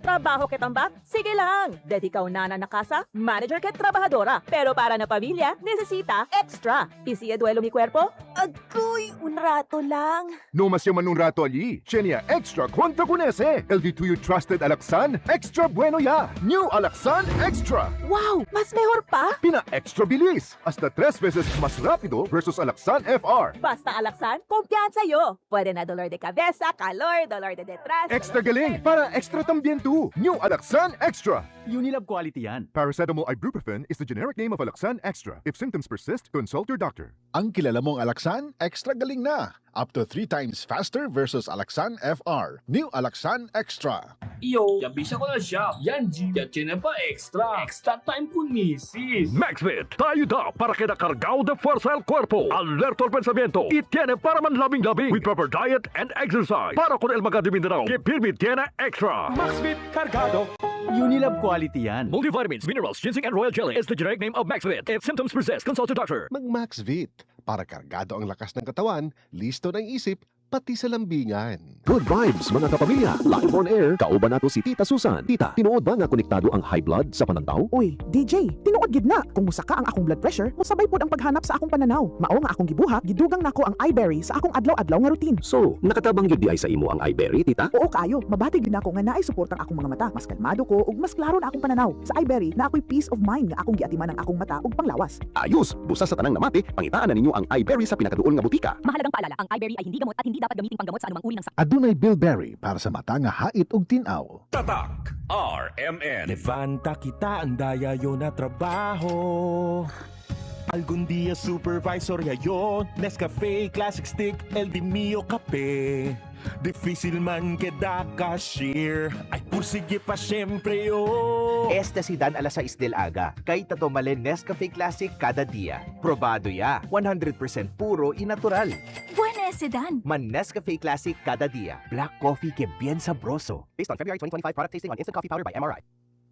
Trabaho kitang ba? Sige lang. Dedikaw na nakasa, manager ket trabahadora. Pero para na pamilya, necesita extra. Isi duelo mi cuerpo? Agoy, un rato lang. No mas yaman nung rato ali. Xenia Extra Contra con ese. El di tuyo trusted Alaksan, extra bueno ya. New Alaksan Extra. Wow, mas mejor pa? Pina-extra bilis. Hasta 3 veces mas rapido versus Alaksan FR. Basta alaksan, kumpiyansa yo. Pwede na dolor de cabeza, calor, dolor de detrás. Extra galing para extra también tú. New Alaksan Extra. Unilab quality yan. Paracetamol ibuprofen is the generic name of Alaksan Extra. If symptoms persist, consult your doctor. Ang kilala mong Alaksan, extra galing na. Up to 3 times faster versus Alaksan FR. New Alaksan Extra. Iyo, yabisa ko na siya. Yan, G. Yan tiene pa extra. Extra time con misis. MaxVit, te ayuda para quedar cargado de fuerza el cuerpo, alerta al pensamiento y tiene para manlabing-labing with proper diet and exercise. Para con el Magadi Mindanao, que Pirmi tiene extra. Maxvit Cargado. Unilab quality yan. Multivitamins, minerals, ginseng, and royal jelly is the generic name of MaxVit. If symptoms persist, consult your doctor. Mag-Max Vit. Para kargado ang lakas ng katawan, listo ng isip, pati sa lambingan. Good vibes mga kapamilya. Live on air, kauban nato si Tita Susan. Tita, tinuod ba nga konektado ang high blood sa panantaw? Uy, DJ, tinuod gid na. Kung musaka ang akong blood pressure, musabay pod ang paghanap sa akong pananaw. Mao nga akong gibuhat, gidugang nako ang iBerry sa akong adlaw-adlaw nga routine. So, nakatabang yun di ay sa imo ang iBerry, Tita? Oo kayo, mabati gid nako nga naay support ang akong mga mata. Mas kalmado ko ug mas klaro na akong pananaw. Sa iBerry, na ako'y peace of mind nga akong giatiman ang akong mata ug panglawas. Ayos! Busa sa tanang namati, pangitaan na ninyo ang iBerry sa pinakaduol nga butika. Mahalagang paalala, ang iBerry ay hindi gamot at hindi dapat gamitin panggamot sa anumang uri ng sakit. Adunay Bilberry para sa mata nga hait ug tinaw. Tatak RMN. Levanta kita ang daya yo na trabaho. Algún día supervisor yayo, Nescafe Classic Stick, El Di Mio Kape. Difícil man queda cashier, ay pursige pa syempre yo. Esta si Dan alas 6 del aga, kay tatomalen Nescafe Classic kada dia. Probado ya, 100% puro y natural. Buena ese Dan. Man Nescafe Classic kada dia, black coffee que bien sabroso. Based on February 2025 product tasting on instant coffee powder by MRI.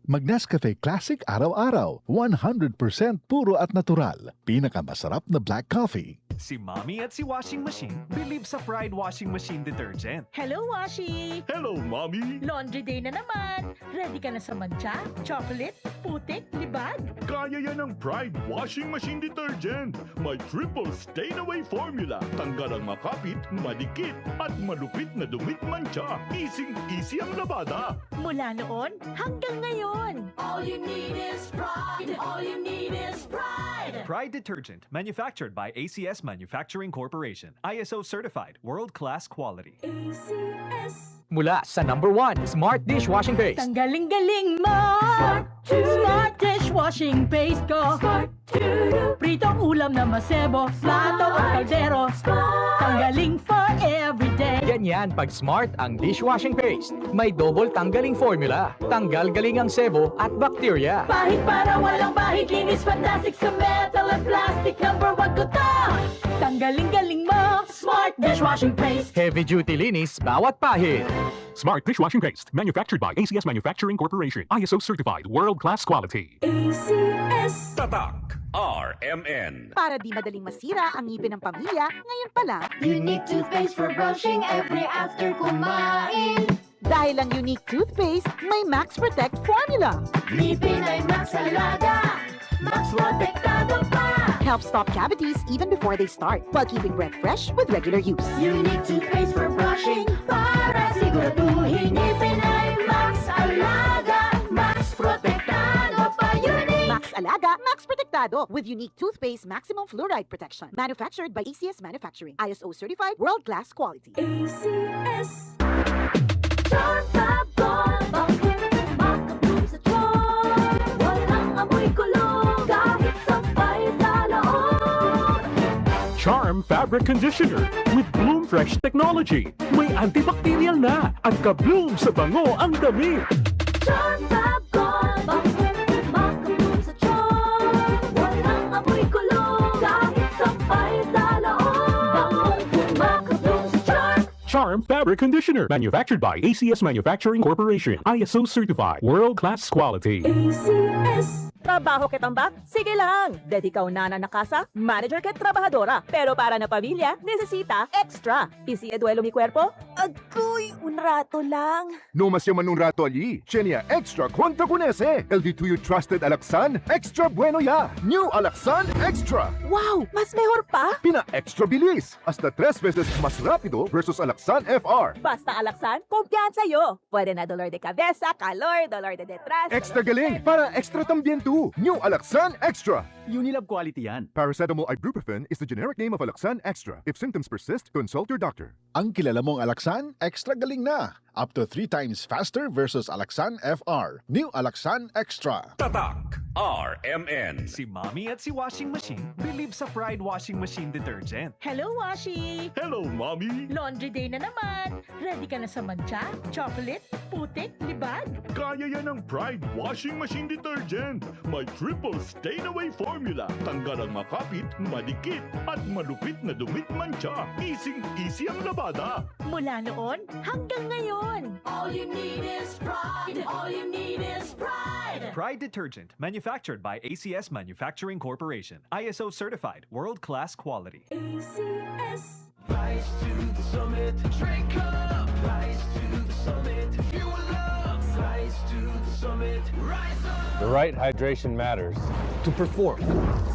Mag-Nescafe Classic araw-araw, 100% puro at natural. Pinakamasarap na black coffee. Si Mommy at si Washing Machine believe sa Pride Washing Machine Detergent. Hello, Washi! Hello, Mommy. Laundry day na naman! Ready ka na sa mancha, chocolate, putik, libag? Kaya yan ang Pride Washing Machine Detergent. May triple stain-away formula. Tanggal ang makapit, madikit, at malupit na dumit mancha. Easy ang labada. Mula noon hanggang ngayon. All you need is pride. All you need is pride. Pride Detergent, manufactured by ACS Manufacturing Corporation. ISO certified, world-class quality. ACS. Mula sa number 1, Smart Dishwashing Paste. Tanggaling-galing mo! Smart dishwashing paste ko! Pritong ulam na masebo, plato at kaldero. Tanggaling for everyday. Ganyan pag Smart ang dishwashing paste. May double tanggaling formula. Tanggal galing ang sebo at bacteria. Pahit para walang bahid, linis fantastic sa metal at plastic. Number 1 ko to! Tanggaling-galing mo! Smart dishwashing paste. Heavy duty linis bawat pahid. Smart Dishwashing Paste. Manufactured by ACS Manufacturing Corporation. ISO certified, world-class quality. ACS. Tatak RMN. Para di madaling masira ang ngipin ng pamilya, ngayon pa lang. Unique toothpaste for brushing every after kumain. Dahil ang unique toothpaste, may Max Protect formula. Ngipin ay Max Alaga. Max Protektado pa. Helps stop cavities even before they start, while keeping breath fresh with regular use. Unique toothpaste for brushing para siguraduhin ngipin ay Max Alaga. Max Protektado pa. Unique. Max Alaga, Max Protectado with unique toothpaste maximum fluoride protection. Manufactured by ACS Manufacturing. ISO certified, world-class quality. ACS. Charm Fab Gold. Bakit makabloom sa charm? Walang amoy kulong kahit sabay sa loob. Charm Fabric Conditioner with Bloom Fresh Technology. May antibacterial na at ka-bloom sa bango ang damit. Charm Fab Gold. Bakit makabloom sa charm? Walang amoy kulong kahit sabay sa loob. Makabloom sa charm. Charm Fabric Conditioner. Manufactured by ACS Manufacturing Corporation. ISO certified, world-class quality. ACS. Trabaho kitambak? Sige lang. Dedikaw na nakasa, manager ket trabahadora. Pero para na pamilya, necesita extra. Isi eduelo mi cuerpo? Agoy, un rato lang. No más llaman un rato allí. Xenia Extra Conta con ese. El de tuyo trusted Alaksan, extra bueno ya. New Alaksan Extra. Wow, mas mejor pa? Pina-extra bilis. Hasta 3 veces más rápido versus Alaksan FR. Basta alaksan, kumpiyansa yo. Pwede na dolor de cabeza, calor, dolor de detrás. Extra galing para extra también tú. New Alaksan Extra. Unilab quality yan. Paracetamol ibuprofen is the generic name of Alaksan Extra. If symptoms persist, consult your doctor. Ang kilala mong Alaksan, extra galing na. Up to 3 times faster versus Alaksan FR. New Alaksan Extra. Tatak RMN. Si Mommy at si Washing Machine believe sa Pride Washing Machine Detergent. Hello, Washi! Hello, Mommy. Laundry day na naman. Ready ka na sa mancha, chocolate, putik, libag? Kaya yan ang Pride Washing Machine Detergent. May triple stain-away formula. Tanggal ang makapit, madikit, at malupit na dumit mancha. Easy ang labada. Mula noon hanggang ngayon. All you need is pride. All you need is pride. Pride Detergent, manufactured by ACS Manufacturing Corporation. ISO certified, world-class quality. ACS. Rise to the summit, drink up. Rise to the summit, fuel up. Rise to the summit, rise up. The right hydration matters. To perform.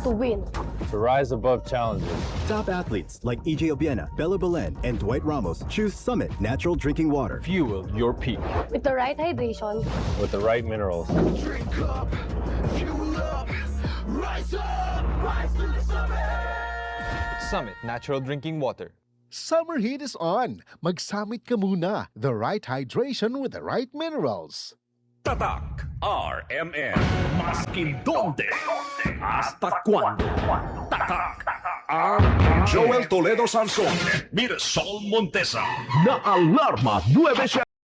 To win. To rise above challenges. Top athletes like EJ Obiena, Bella Belen, and Dwight Ramos choose Summit Natural Drinking Water. Fuel your peak With the right hydration. with the right minerals. Drink up, fuel up, rise up. Rise to the summit. Summit Natural Drinking Water. Summer heat is on. Mag-summit ka muna. The right hydration with the right minerals. Tatak RMN. Maskin donde, hasta cuando. Tatak RMN. Joel Toledo Sansón, Mirsol Montesa. Na Alarma 97.